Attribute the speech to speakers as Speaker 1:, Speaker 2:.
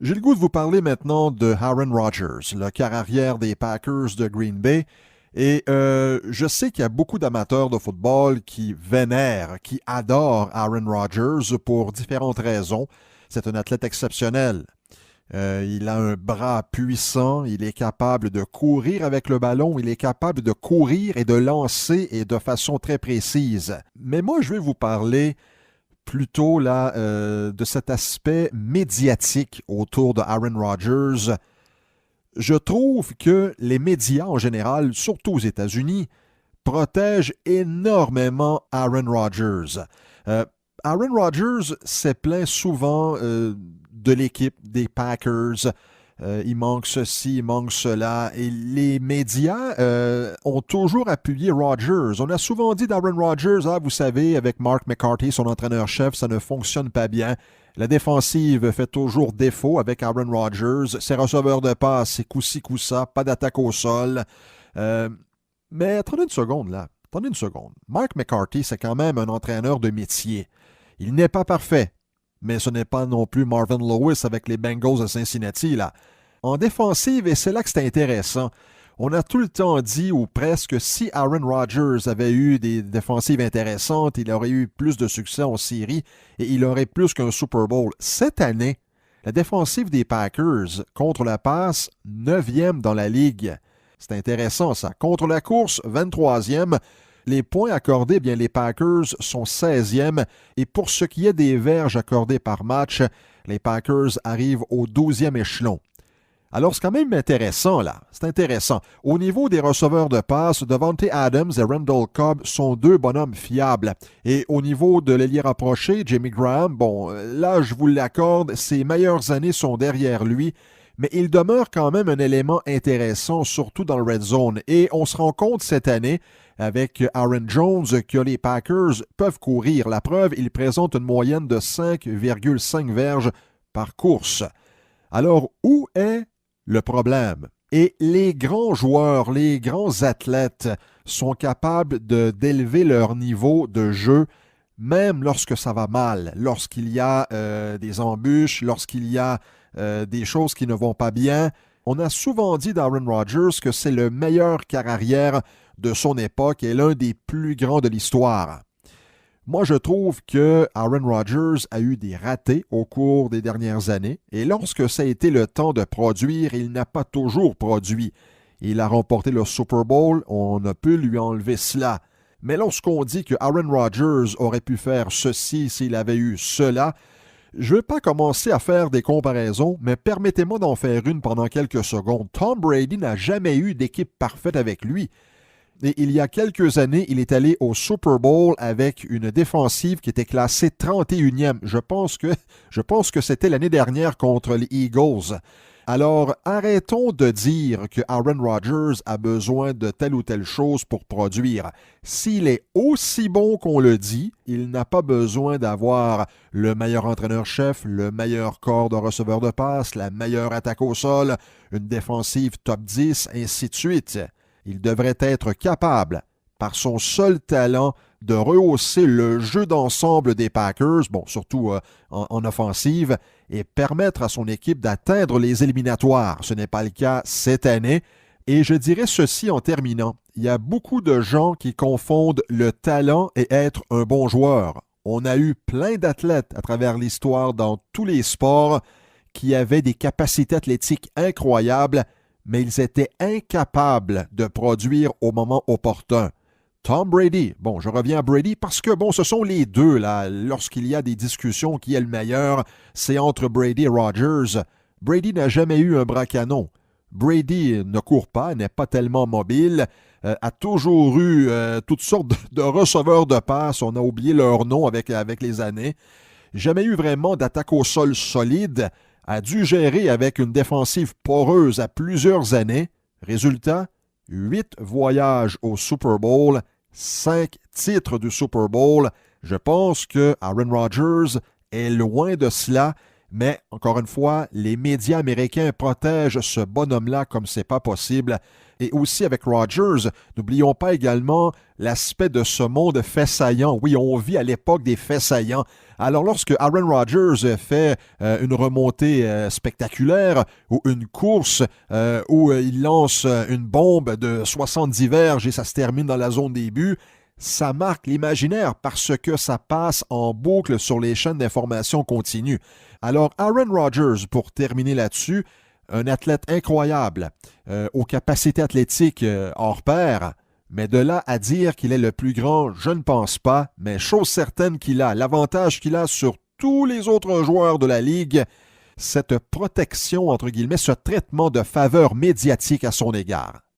Speaker 1: J'ai le goût de vous parler maintenant de Aaron Rodgers, le quart arrière des Packers de Green Bay. Et je sais qu'il y a beaucoup d'amateurs de football qui vénèrent, qui adorent Aaron Rodgers pour différentes raisons. C'est un athlète exceptionnel. Il a un bras puissant, il est capable de courir avec le ballon, il est capable de courir et de lancer et de façon très précise. Mais moi, je vais vous parler plutôt là, de cet aspect médiatique autour de Aaron Rodgers. Je trouve que les médias en général, surtout aux États-Unis, protègent énormément Aaron Rodgers. Euh, Aaron Rodgers s'est plaint souvent de l'équipe des Packers. Il manque ceci, il manque cela. Et les médias ont toujours appuyé Rodgers. On a souvent dit d'Aaron Rodgers, ah, vous savez, avec Mark McCarthy, son entraîneur-chef, ça ne fonctionne pas bien. La défensive fait toujours défaut avec Aaron Rodgers. Ses receveurs de passe, c'est coup-ci, coup-ça, pas d'attaque au sol. Mais attendez une seconde, là. Attendez une seconde. Mark McCarthy, c'est quand même un entraîneur de métier. Il n'est pas parfait, mais ce n'est pas non plus Marvin Lewis avec les Bengals de Cincinnati, là. En défensive, et c'est là que c'est intéressant, on a tout le temps dit, ou presque, si Aaron Rodgers avait eu des défensives intéressantes, il aurait eu plus de succès en série et il aurait plus qu'un Super Bowl. Cette année, la défensive des Packers contre la passe, 9e dans la ligue. C'est intéressant, ça. Contre la course, 23e. Les points accordés, bien, les Packers sont 16e. Et pour ce qui est des verges accordées par match, les Packers arrivent au 12e échelon. Alors, c'est quand même intéressant, là. C'est intéressant. Au niveau des receveurs de passe, Davante Adams et Randall Cobb sont deux bonhommes fiables. Et au niveau de l'ailier rapproché, Jimmy Graham, bon, là, je vous l'accorde, ses meilleures années sont derrière lui, mais il demeure quand même un élément intéressant, surtout dans le red zone. Et on se rend compte cette année, avec Aaron Jones, que les Packers peuvent courir. La preuve, ils présentent une moyenne de 5,5 verges par course. Alors, où est le problème? Et les grands joueurs, les grands athlètes sont capables d'élever leur niveau de jeu même lorsque ça va mal, lorsqu'il y a des embûches, lorsqu'il y a des choses qui ne vont pas bien. On a souvent dit d'Aaron Rodgers que c'est le meilleur quart arrière de son époque et l'un des plus grands de l'histoire. Moi, je trouve que Aaron Rodgers a eu des ratés au cours des dernières années et lorsque ça a été le temps de produire, il n'a pas toujours produit. Il a remporté le Super Bowl, on a pu lui enlever cela. Mais lorsqu'on dit que Aaron Rodgers aurait pu faire ceci s'il avait eu cela, je ne vais pas commencer à faire des comparaisons, mais permettez-moi d'en faire une pendant quelques secondes. Tom Brady n'a jamais eu d'équipe parfaite avec lui. Et il y a quelques années, il est allé au Super Bowl avec une défensive qui était classée 31e. Je pense que c'était l'année dernière contre les Eagles. Alors, arrêtons de dire que Aaron Rodgers a besoin de telle ou telle chose pour produire. S'il est aussi bon qu'on le dit, il n'a pas besoin d'avoir le meilleur entraîneur-chef, le meilleur corps de receveur de passe, la meilleure attaque au sol, une défensive top 10, ainsi de suite. Il devrait être capable, par son seul talent, de rehausser le jeu d'ensemble des Packers, bon, surtout en offensive, et permettre à son équipe d'atteindre les éliminatoires. Ce n'est pas le cas cette année. Et je dirais ceci en terminant. Il y a beaucoup de gens qui confondent le talent et être un bon joueur. On a eu plein d'athlètes à travers l'histoire dans tous les sports qui avaient des capacités athlétiques incroyables, mais ils étaient incapables de produire au moment opportun. Tom Brady, bon, je reviens à Brady parce que, bon, ce sont les deux, là, lorsqu'il y a des discussions qui est le meilleur, c'est entre Brady et Rodgers. Brady n'a jamais eu un bras canon. Brady ne court pas, n'est pas tellement mobile, a toujours eu toutes sortes de receveurs de passe, on a oublié leur nom avec les années. Jamais eu vraiment d'attaque au sol solide, a dû gérer avec une défensive poreuse à plusieurs années. Résultat, 8 voyages au Super Bowl, 5 titres du Super Bowl. Je pense que Aaron Rodgers est loin de cela, Mais, encore une fois, les médias américains protègent ce bonhomme-là comme c'est pas possible. Et aussi avec Rodgers, n'oublions pas également l'aspect de ce monde fait saillant. Oui, on vit à l'époque des faits saillants. Alors lorsque Aaron Rodgers fait une remontée spectaculaire ou une course où il lance une bombe de 70 verges et ça se termine dans la zone des buts, ça marque l'imaginaire parce que ça passe en boucle sur les chaînes d'information continue. Alors Aaron Rodgers, pour terminer là-dessus, un athlète incroyable, aux capacités athlétiques hors pair, mais de là à dire qu'il est le plus grand, je ne pense pas, mais chose certaine qu'il a, l'avantage qu'il a sur tous les autres joueurs de la Ligue, cette protection, entre guillemets, ce traitement de faveur médiatique à son égard.